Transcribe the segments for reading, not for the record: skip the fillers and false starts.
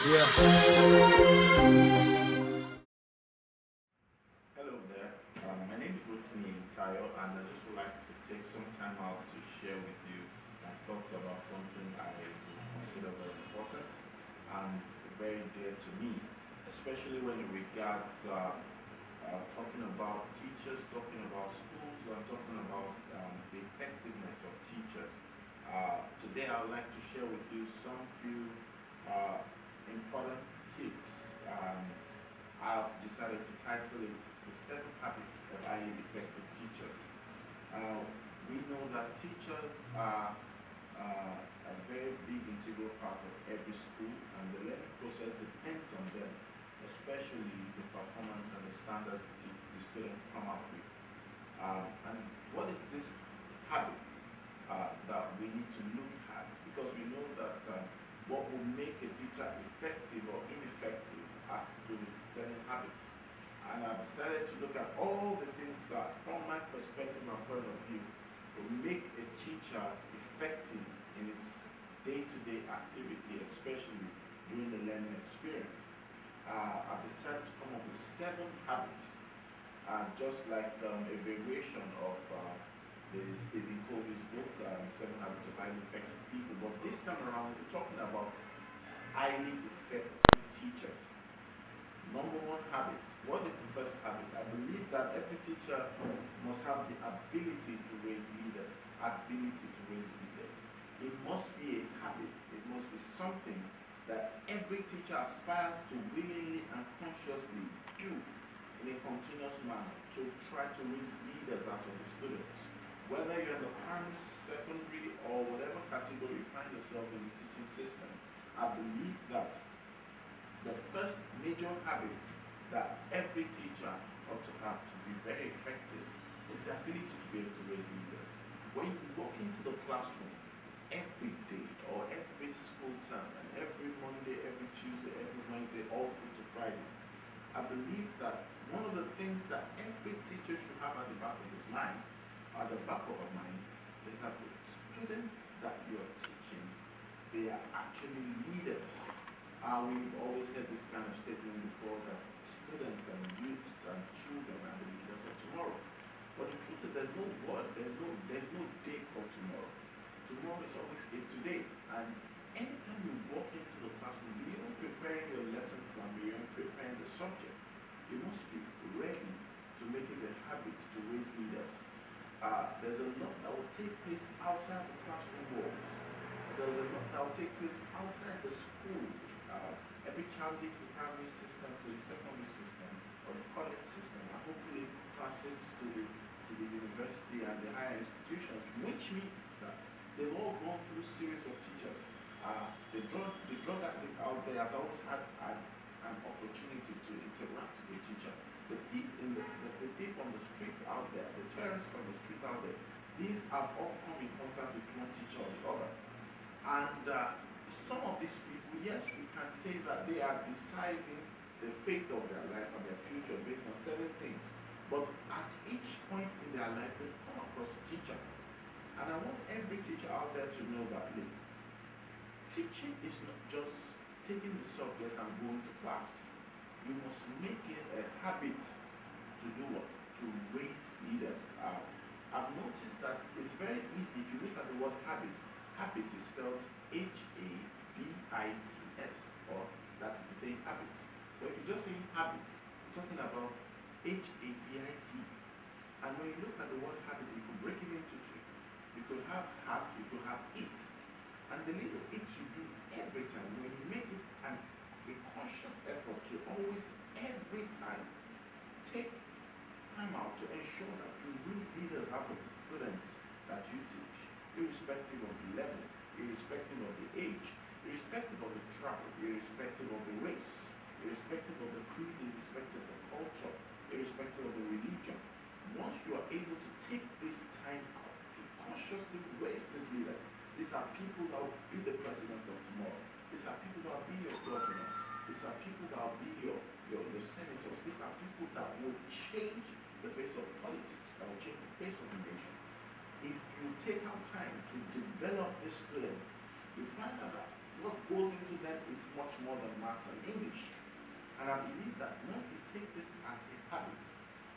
Yeah. Hello there. My name is Rotimi Eyitayo, and I just would like to take some time out to share with you my thoughts about something I would consider very important and very dear to me, especially when it regards talking about teachers, talking about schools, and talking about the effectiveness of teachers. Today, I would like to share with you some few uh, important tips. I've decided to title it The Seven Habits of Highly Effective Teachers. Uh, we know that teachers are a very big integral part of every school, and the learning process depends on them, especially the performance and the standards the students come up with. And what is this habit that we need to look at? Because we know that what will make a teacher effective or ineffective has to do with certain habits. And I've decided to look at all the things that, from my perspective and point of view, will make a teacher effective in his day-to-day activity, especially during the learning experience. I've decided to come up with 7 habits, just like a variation of the Stephen Covey's book, 7 Habits of Highly Effective People. But this time around, we're talking about highly effective teachers. Number one habit. What is the first habit? I believe that every teacher must have the ability to raise leaders. Ability to raise leaders. It must be a habit. It must be something that every teacher aspires to willingly and consciously do in a continuous manner to try to raise leaders out of the students. Whether you're in the primary, secondary, or whatever category you find yourself in the teaching system, I believe that the first major habit that every teacher ought to have to be very effective is the ability to be able to raise leaders. When you walk into the classroom every day or every school term and every Monday, every Tuesday, every Wednesday, all through to Friday, I believe that one of the things that every teacher should have at the back of his mind, at the back of her mind, is that the students that you're teaching, they are actually leaders. We've always heard this kind of statement before that students and youths and children are the leaders of tomorrow. But the truth is there's no word, there's no day called tomorrow. Tomorrow is always a today. And anytime you walk into the classroom, beyond preparing your lesson plan, beyond preparing the subject, you must be ready to make it a habit to raise leaders. There's a lot that will take place outside the classroom walls. There's a lot that will take place outside the school. Every child leaves the primary system to the secondary system or the college system, and hopefully passes to the university and the higher institutions, which means that they've all gone through a series of teachers. The drug addict out there has always had an opportunity to interact with the teacher. The thief the thief on the street out there, the terrorist on the street out there, these have all come in contact with one teacher or the other. And some of these people, yes, we can say that they are deciding the fate of their life and their future based on certain things. But at each point in their life, they've come across a teacher. And I want every teacher out there to know that, look, teaching is not just taking the subject and going to class. You must make it a habit to do what? To raise leaders. I've noticed that it's very easy if you look at the word habit. Habit is spelled Habits, or that's if you say habits. But if you're just saying habit, you're talking about Habit. And when you look at the word habit, you could break it into two. You could have you could have it. And the little it you do every time, when you make it a conscious effort to always, every time, take time out to ensure that you raise leaders out of the students that you teach, irrespective of the level, irrespective of the age, irrespective of the tribe, irrespective of the race, irrespective of the creed, irrespective of the culture, irrespective of the religion. Once you are able to take this time out to consciously raise these leaders, these are people that will be the president of tomorrow. These are people that will be your governors. These are people that will be your senators. These are people that will change the face of politics, that will change the face of the nation. If you take out time to develop these students, you find out that what goes into them is much more than maths and English. And I believe that once we take this as a habit,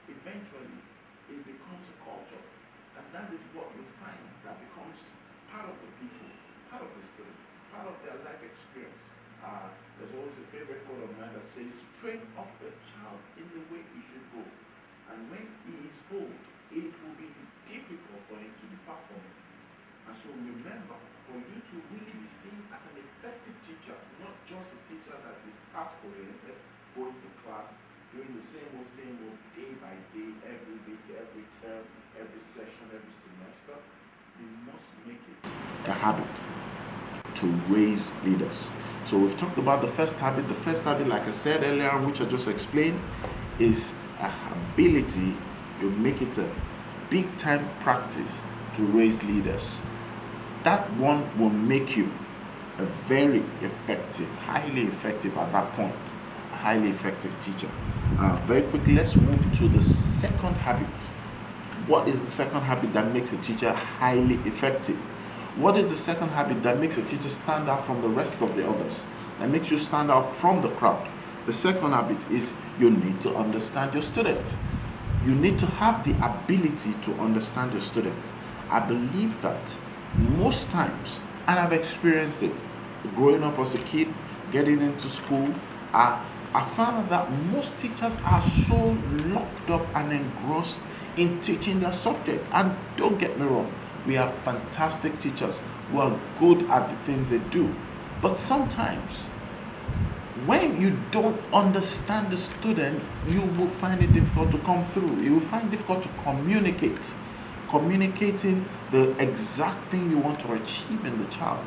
eventually it becomes a culture. And that is what you find that becomes part of the people, part of the students, part of their life experience. There's always a favorite quote of mine that says, train up a child in the way he should go. And when he is old, it will be difficult for him to depart from it. And so remember, for you to really be seen as an effective teacher, not just a teacher that is task-oriented, going to class, doing the same old, day by day, every week, every term, every session, every semester, you must make it a habit to raise leaders. So we've talked about the first habit. The first habit, like I said earlier, which I just explained, is an ability. You make it a big-time practice to raise leaders. That one will make you a very effective, highly effective at that point, a highly effective teacher. Very quickly, let's move to the second habit. What is the second habit that makes a teacher highly effective? What is the second habit that makes a teacher stand out from the rest of the others? That makes you stand out from the crowd? The second habit is you need to understand your student. You need to have the ability to understand your student. I believe that most times, and I've experienced it, growing up as a kid, getting into school, I found that most teachers are so locked up and engrossed in teaching their subject. And don't get me wrong, we have fantastic teachers who are good at the things they do. But sometimes, when you don't understand the student, you will find it difficult to come through. You will find it difficult to communicating the exact thing you want to achieve in the child.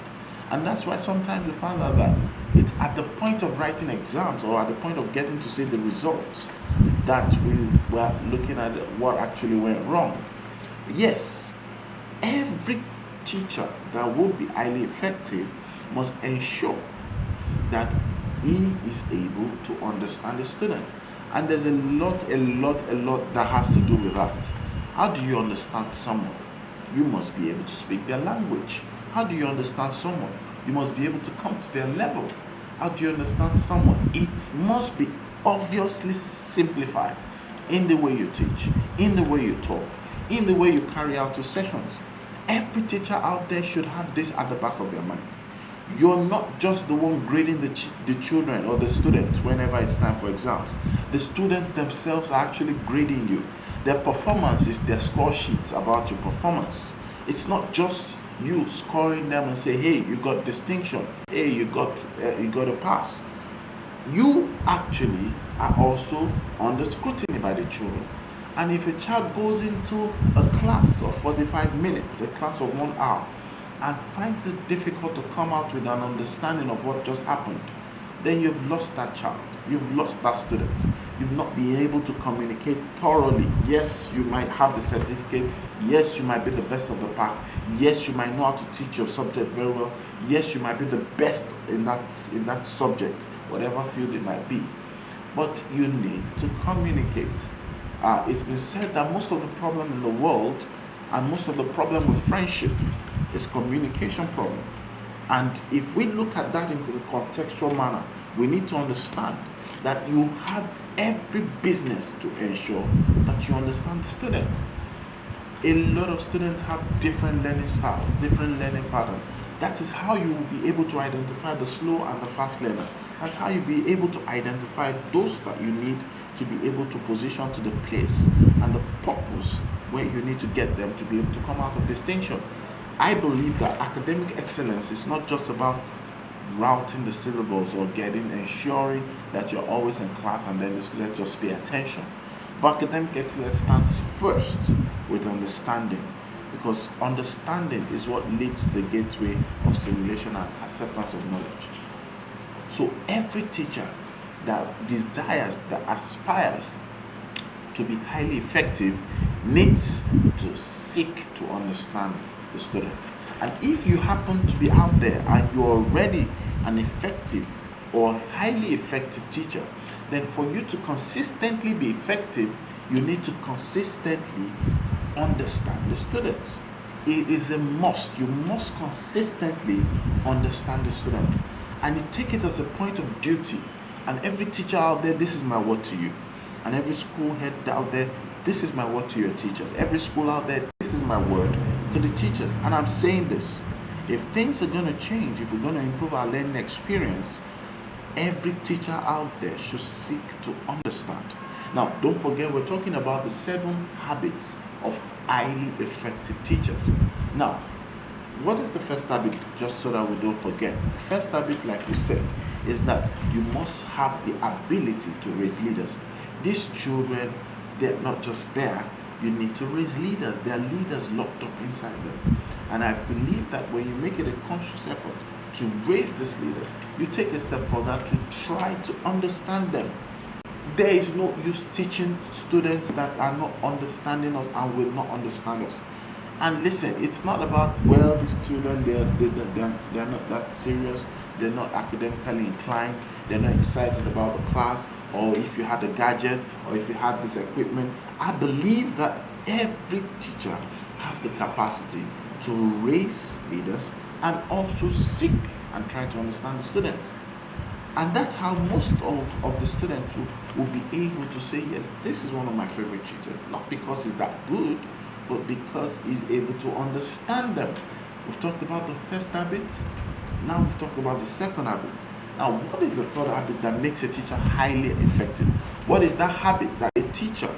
And that's why sometimes we find out that it's at the point of writing exams or at the point of getting to see the results that we were looking at what actually went wrong. Yes, every teacher that would be highly effective must ensure that he is able to understand the student. And there's a lot that has to do with that. How do you understand someone? You must be able to speak their language. How do you understand someone? You must be able to come to their level. How do you understand someone? It must be obviously simplified in the way you teach, in the way you talk, in the way you carry out your sessions. Every teacher out there should have this at the back of their mind. You're not just the one grading the children or the students whenever it's time for exams. The students themselves are actually grading you. Their performance is their score sheet about your performance. It's not just you scoring them and say, hey, you got distinction, hey, you got a pass. You actually are also under scrutiny by the children. And if a child goes into a class of 45 minutes, a class of 1 hour, and finds it difficult to come out with an understanding of what just happened, then you've lost that child. You've lost that student. You've not been able to communicate thoroughly. Yes, you might have the certificate. Yes, you might be the best of the pack. Yes, you might know how to teach your subject very well. Yes, you might be the best in that subject, whatever field it might be. But you need to communicate. It's been said that most of the problem in the world and most of the problem with friendship is communication problem. And if we look at that in a contextual manner, we need to understand that you have every business to ensure that you understand the student. A lot of students have different learning styles, different learning patterns. That is how you will be able to identify the slow and the fast learner. That's how you'll be able to identify those that you need to be able to position to the place and the purpose where you need to get them to be able to come out of distinction. I believe that academic excellence is not just about routing the syllables or ensuring that you're always in class and then the students just pay attention. But academic excellence stands first with understanding, because understanding is what leads to the gateway of simulation and acceptance of knowledge. So every teacher that desires, that aspires to be highly effective needs to seek to understand the student. And if you happen to be out there and you're already an effective or highly effective teacher, then for you to consistently be effective, you need to consistently understand the students. it is a must. You must consistently understand the student, and you take it as a point of duty. And every teacher out there, this is my word to you. And every school head out there, this is my word to your teachers. Every school out there, this is my word to the teachers. And I'm saying this: if things are going to change, if we're going to improve our learning experience, every teacher out there should seek to understand. Now, don't forget, we're talking about the 7 habits of highly effective teachers. Now, what is the first habit, just so that we don't forget? The first habit, like we said, is that you must have the ability to raise leaders. These children, they're not just there. You need to raise leaders. There are leaders locked up inside them. And I believe that when you make it a conscious effort to raise these leaders, you take a step further to try to understand them. There is no use teaching students that are not understanding us and will not understand us. And listen, it's not about, well, these children, they're not that serious, they're not academically inclined, they're not excited about the class, or if you had a gadget, or if you had this equipment. I believe that every teacher has the capacity to raise leaders and also seek and try to understand the students. And that's how most of the students will be able to say, yes, this is one of my favorite teachers. Not because he's that good, but because he's able to understand them. We've talked about the first habit. Now we've talked about the second habit. Now, what is the third habit that makes a teacher highly effective? What is that habit that a teacher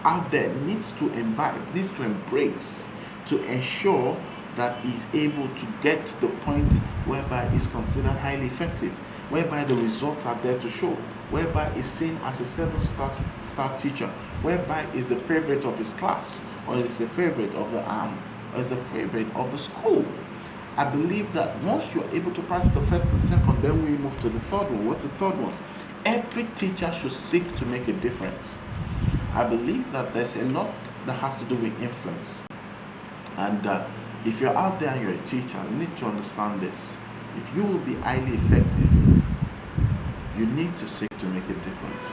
out there needs to imbibe, needs to embrace, to ensure that he's able to get to the point whereby he's considered highly effective, whereby the results are there to show, whereby he's seen as a 7-star teacher, whereby he's the favorite of his class, or is the favorite of the or is the favorite of the school. I believe that once you're able to pass the first and second, then we move to the third one. What's the third one? Every teacher should seek to make a difference. I believe that there's a lot that has to do with influence. And if you're out there and you're a teacher, you need to understand this. If you will be highly effective, you need to seek to make a difference.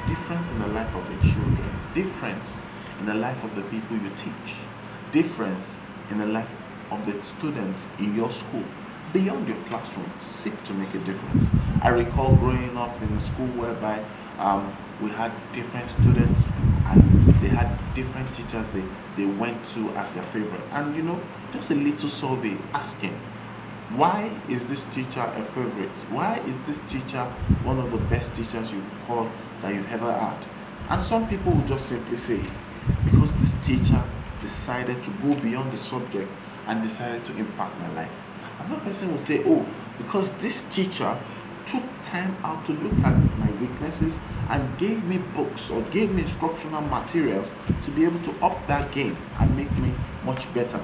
Difference in the life of the children. Difference in the life of the people you teach. Difference in the life of the students in your school. Beyond your classroom, seek to make a difference. I recall growing up in a school whereby we had different students and they had different teachers they went to as their favorite. And just a little survey asking, why is this teacher a favorite? Why is this teacher one of the best teachers that you've ever had? And some people will just simply say, because this teacher decided to go beyond the subject and decided to impact my life. Another person will say, oh, because this teacher took time out to look at my weaknesses and gave me books or gave me instructional materials to be able to up that game and make me much better.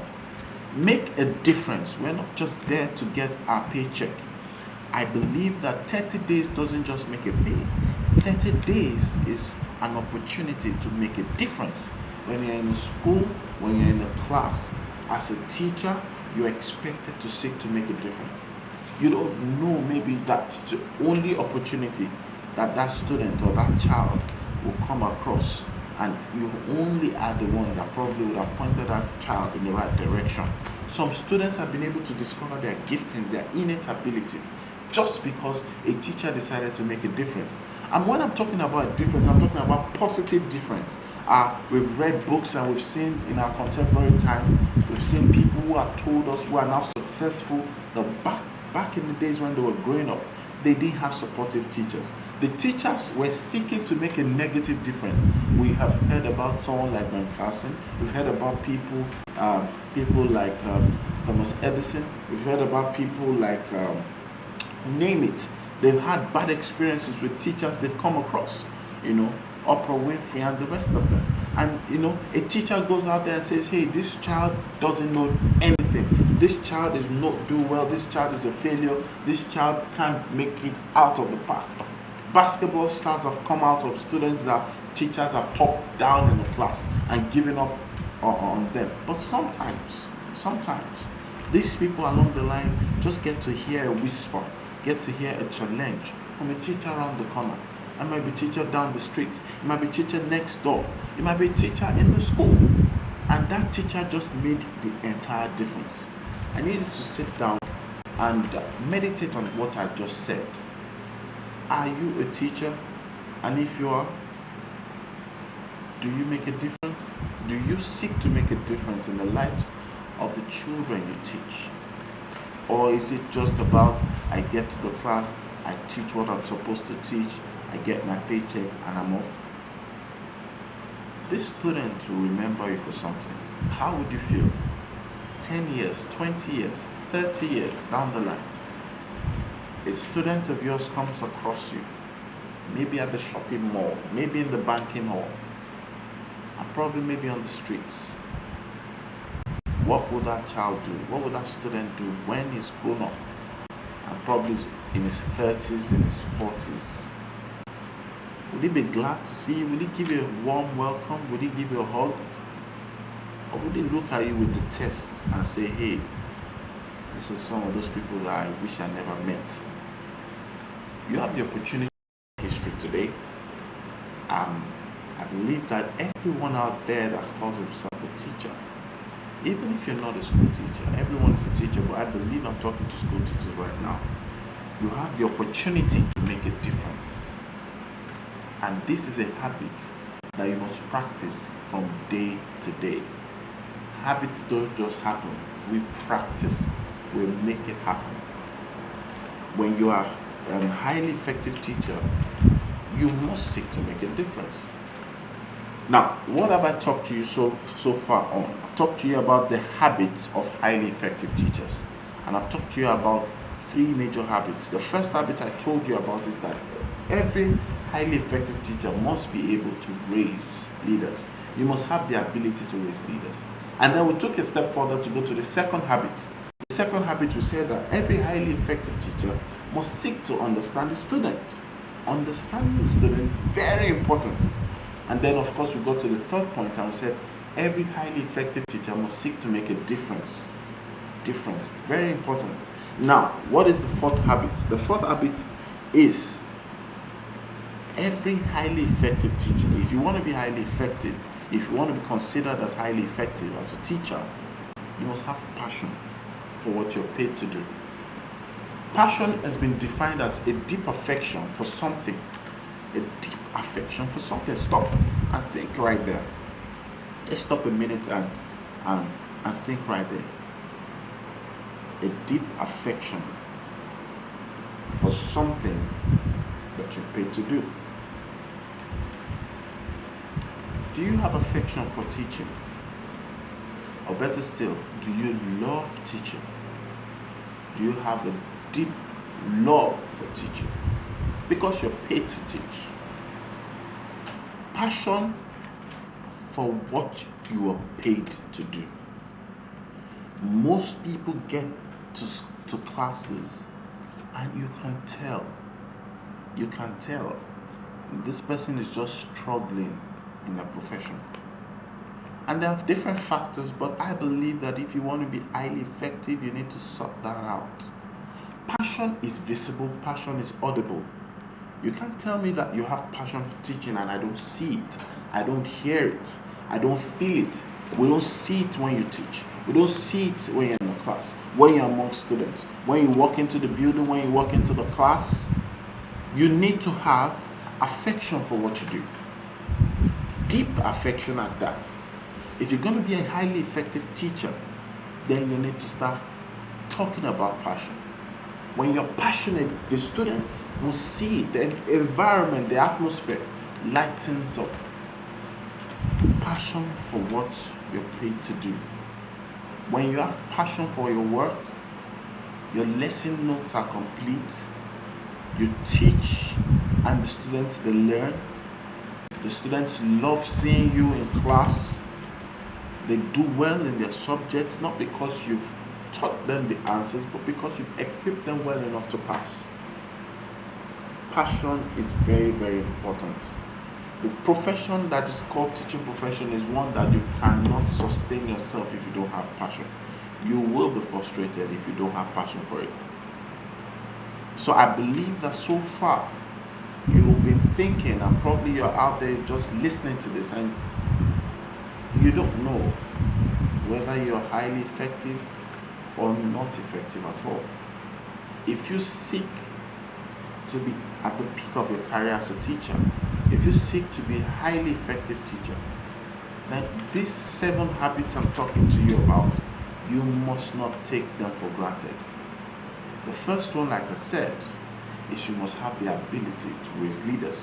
Make a difference. We're not just there to get our paycheck. I believe that 30 days doesn't just make a pay. 30 days is an opportunity to make a difference. When you're in a school, when you're in a class, as a teacher, you're expected to seek to make a difference. You don't know, maybe that's the only opportunity that student or that child will come across, and you only are the one that probably would have pointed that child in the right direction. Some students have been able to discover their giftings, their innate abilities, just because a teacher decided to make a difference. And when I'm talking about a difference, I'm talking about positive difference. We've read books and we've seen in our contemporary time, we've seen people who have told us who are now successful, that back in the days when they were growing up, they didn't have supportive teachers. The teachers were seeking to make a negative difference. We have heard about someone like Ben Carson. We've heard about people like Thomas Edison. We've heard about people like, name it. They've had bad experiences with teachers they've come across, Oprah Winfrey and the rest of them. And a teacher goes out there and says, hey, this child doesn't know anything. This child is not do well. This child is a failure. This child can't make it out of the path. Basketball stars have come out of students that teachers have talked down in the class and given up on them. But sometimes these people along the line just get to hear a whisper, get to hear a challenge from a teacher around the corner. It might be a teacher down the street. It might be a teacher next door. It might be a teacher in the school. And that teacher just made the entire difference. I needed to sit down and meditate on what I just said. Are you a teacher? And if you are, do you make a difference? Do you seek to make a difference in the lives of the children you teach? Or is it just about, I get to the class, I teach what I'm supposed to teach, I get my paycheck, and I'm off? This student will remember you for something. How would you feel 10 years, 20 years, 30 years down the line? A student of yours comes across you, maybe at the shopping mall, maybe in the banking hall, and probably maybe on the streets. What would that child do? What would that student do when he's grown up and probably in his 30s, in his 40s? Would he be glad to see you? Would he give you a warm welcome? Would he give you a hug? Or would he look at you with disgust and say, hey, this is some of those people that I wish I never met? You have the opportunity in history today. I believe that everyone out there that calls himself a teacher, even if you're not a school teacher, everyone is a teacher, but I believe I'm talking to school teachers right now. You have the opportunity to make a difference. And this is a habit that you must practice from day to day. Habits don't just happen. We practice. We make it happen. When you are a highly effective teacher, you must seek to make a difference. Now, what have I talked to you so far on? I've talked to you about the habits of highly effective teachers. And I've talked to you about 3 major habits. The first habit I told you about is that every highly effective teacher must be able to raise leaders. You must have the ability to raise leaders. And then we took a step further to go to the second habit. The second habit, we said that every highly effective teacher must seek to understand the student. Understanding the student, very important. And then, of course, we got to the third point and we said every highly effective teacher must seek to make a difference. Difference, very important. Now, what is the fourth habit? The fourth habit is every highly effective teacher, if you want to be highly effective, if you want to be considered as highly effective as a teacher, you must have passion for what you're paid to do. Passion has been defined as a deep affection for something. A deep affection for something. Stop and think right there. Let's stop a minute and think right there. A deep affection for something that you're paid to do. Do you have affection for teaching? Or better still, do you love teaching? Do you have a deep love for teaching? Because you're paid to teach. Passion for what you are paid to do. Most people get to classes and you can tell this person is just struggling in their profession. And there are different factors, but I believe that if you want to be highly effective, you need to sort that out. Passion is visible, passion is audible. You can't tell me that you have passion for teaching and I don't see it, I don't hear it, I don't feel it. We don't see it when you teach. We don't see it when you're in the class, when you're among students, when you walk into the building, when you walk into the class. You need to have affection for what you do. Deep affection at that. If you're going to be a highly effective teacher, then you need to start talking about passion. When you're passionate, the students will see it, the environment, the atmosphere lightens up. Passion for what you're paid to do. When you have passion for your work, your lesson notes are complete. You teach and the students, they learn. The students love seeing you in class. They do well in their subjects, not because you've taught them the answers, but because you've equipped them well enough to pass. Passion is very, very important. The profession that is called teaching profession is one that you cannot sustain yourself if you don't have passion. You will be frustrated if you don't have passion for it. So I believe that so far you've been thinking, and probably you're out there just listening to this, and you don't know whether you're highly effective or not effective at all. If you seek to be at the peak of your career as a teacher, if you seek to be a highly effective teacher, then these 7 habits I'm talking to you about, you must not take them for granted. The first one, like I said, is you must have the ability to raise leaders.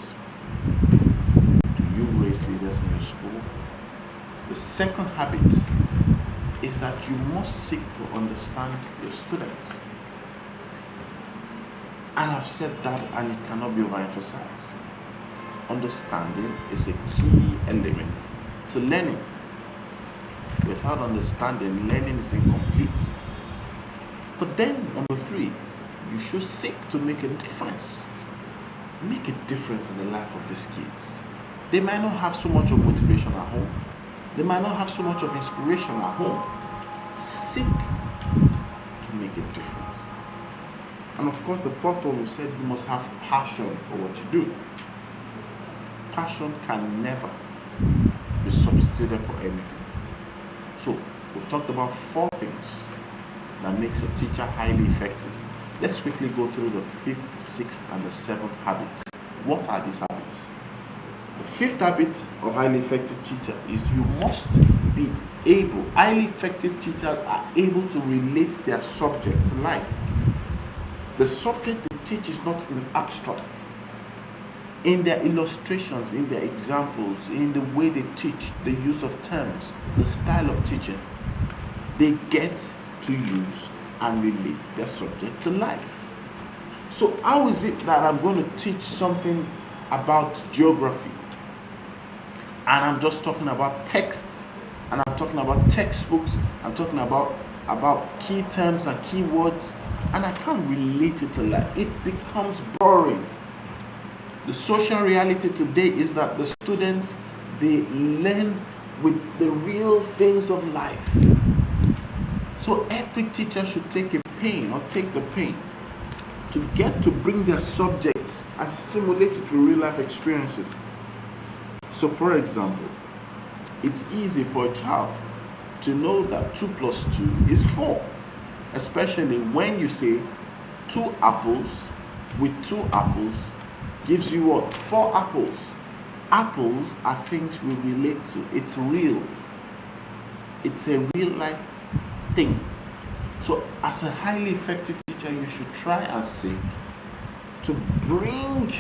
Do you raise leaders in your school? The second habit is that you must seek to understand your students. And I've said that, and it cannot be overemphasized. Understanding is a key element to learning. Without understanding, learning is incomplete. But then, number 3, you should seek to make a difference. Make a difference in the life of these kids. They might not have so much of motivation at home. They might not have so much of inspiration at home. Seek to make a difference. And of course, the 4th one, we said you must have passion for what you do. Passion can never be substituted for anything. So, we've talked about 4 things that makes a teacher highly effective. Let's quickly go through the 5th, 6th, and the 7th habits. What are these habits? The 5th habit of highly effective teacher is you must be able, highly effective teachers are able to relate their subject to life. The subject they teach is not in abstract. In their illustrations, in their examples, in the way they teach, the use of terms, the style of teaching, they get to use and relate their subject to life. So how is it that I'm going to teach something about geography, and I'm just talking about text, and I'm talking about textbooks, I'm talking about key terms and keywords, and I can't relate it to life? It becomes boring. The social reality today is that the students, they learn with the real things of life. So every teacher should take the pain to get to bring their subjects and simulate it with real life experiences. So for example, it's easy for a child to know that 2 plus 2 is 4, especially when you say 2 apples with 2 apples gives you what? 4 apples. Apples are things we relate to. It's real. It's a real life thing. So as a highly effective teacher, you should try and seek to bring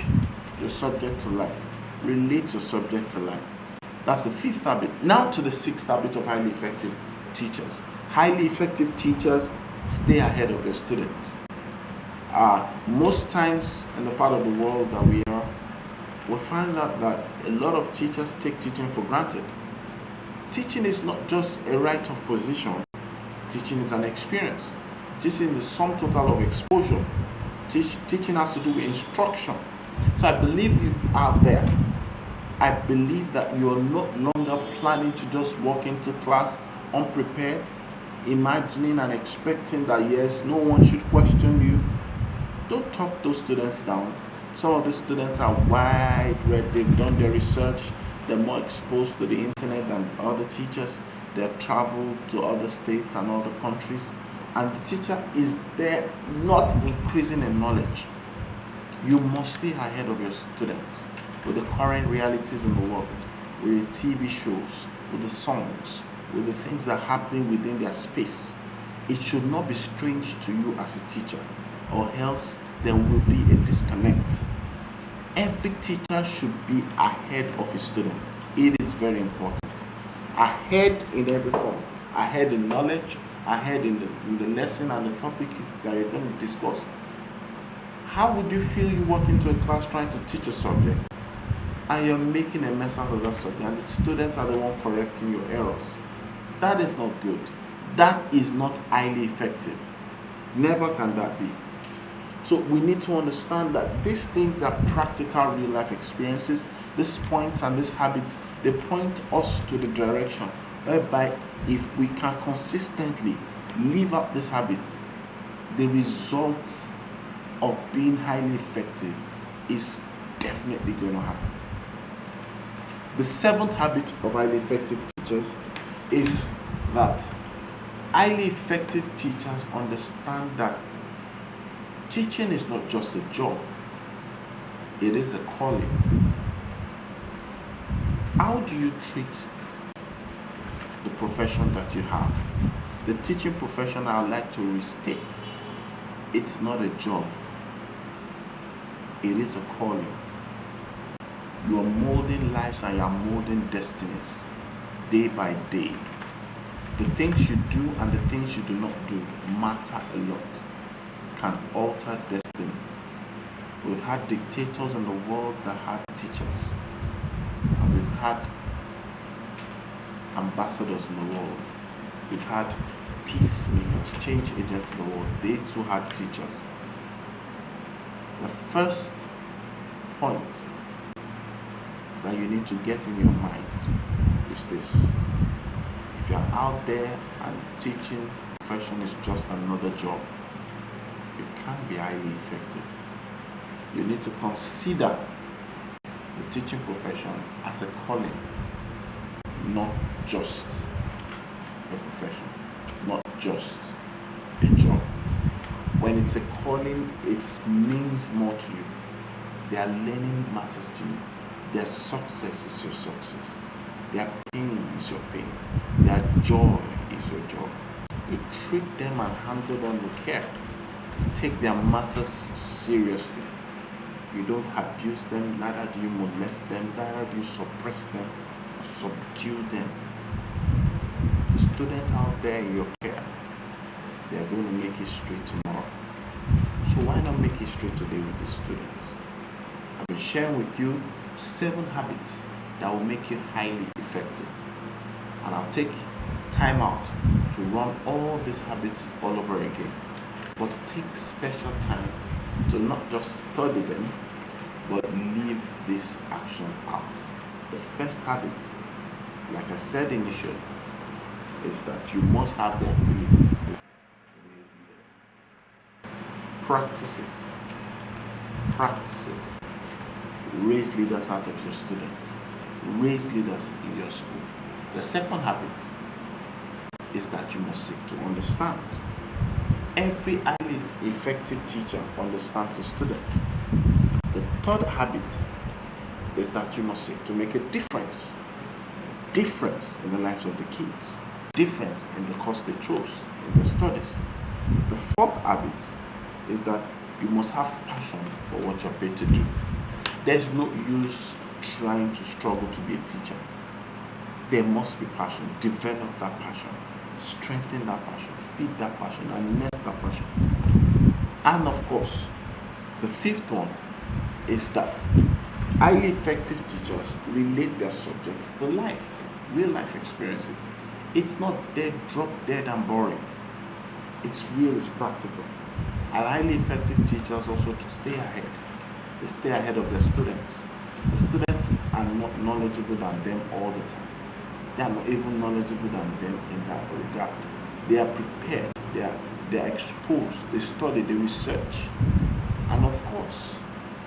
your subject to life. Relate your subject to life. That's the 5th habit. Now to the 6th habit of highly effective teachers. Highly effective teachers stay ahead of their students. Most times in the part of the world that we are, we find out that a lot of teachers take teaching for granted. Teaching is not just a rite of position. Teaching is an experience. Teaching is the sum total of exposure. Teaching has to do with instruction. So I believe you are there. I believe that you are no longer planning to just walk into class unprepared, imagining and expecting that yes, no one should question you. Don't talk those students down. Some of the students are wide read, they've done their research, they're more exposed to the internet than other teachers. They've traveled to other states and other countries, and the teacher is there not increasing in knowledge. You must stay ahead of your students with the current realities in the world, with the TV shows, with the songs, with the things that are happening within their space. It should not be strange to you as a teacher, or else there will be a disconnect. Every teacher should be ahead of his student. It is very important. Ahead in every form. Ahead in knowledge, ahead in the lesson and the topic that you're going to discuss. How would you feel you walk into a class trying to teach a subject and you're making a mess out of that subject and the students are the one correcting your errors? That is not good. That is not highly effective. Never can that be. So we need to understand that these things that are practical real life experiences, these points and these habits, they point us to the direction whereby if we can consistently live out these habits, the result of being highly effective is definitely going to happen. The 7th habit of highly effective teachers is that highly effective teachers understand that teaching is not just a job, it is a calling. How do you treat the profession that you have? The teaching profession, I would like to restate, it's not a job, it is a calling. You are molding lives and you are molding destinies day by day. The things you do and the things you do not do matter a lot, can alter destiny. We've had dictators in the world that had teachers, and we've had ambassadors in the world. We've had peacemakers, change agents in the world. They too had teachers. The first point that you need to get in your mind is this: if you're out there and teaching profession is just another job, you can't be highly effective. You need to consider the teaching profession as a calling, not just a profession, not just a job. When it's a calling, it means more to you. Their learning matters to you. Their success is your success. Their pain is your pain. Their joy is your joy. You treat them and handle them with care. You take their matters seriously. You don't abuse them, neither do you molest them, neither do you suppress them or subdue them. The students out there in your care, they are going to make it straight tomorrow. So why not make it straight today with the students? I've been sharing with you 7 habits that will make you highly effective. And I'll take time out to run all these habits all over again. But take special time to not just study them, but leave these actions out. The first habit, like I said initially, is that you must have the ability to practice it. Practice it. Raise leaders out of your students. Raise leaders in your school. The second habit is that you must seek to understand. Every highly effective teacher understands a student. The third habit is that you must seek to make a difference. Difference in the lives of the kids. Difference in the course they chose in their studies. The fourth habit is that you must have passion for what you're paid to do. There's no use trying to struggle to be a teacher. There must be passion. Develop that passion. Strengthen that passion. Feed that passion and nurture that passion. And of course, the fifth one is that highly effective teachers relate their subjects to life, real life experiences. It's not dead, drop dead and boring. It's real, it's practical. And highly effective teachers also to stay ahead. They stay ahead of their students. The students are not knowledgeable than them all the time. They are not even knowledgeable than them in that regard. They are prepared, they are exposed, they study, they research, and of course,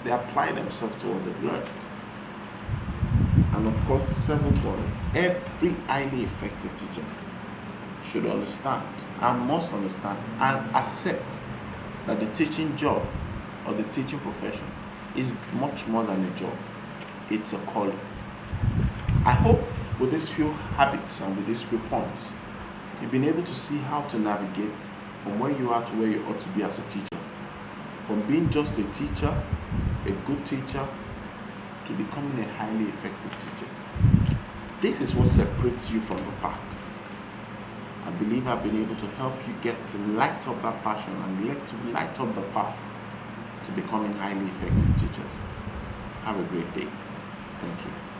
they apply themselves to what they've learned. And of course, the seventh one is every highly effective teacher should understand and must understand and accept that the teaching job or the teaching profession is much more than a job. It's a calling. I hope with these few habits and with these few points, you've been able to see how to navigate from where you are to where you ought to be as a teacher. From being just a teacher, a good teacher, to becoming a highly effective teacher. This is what separates you from the pack. I believe I've been able to help you get to light up that passion and to light up the path to becoming highly effective teachers. Have a great day. Thank you.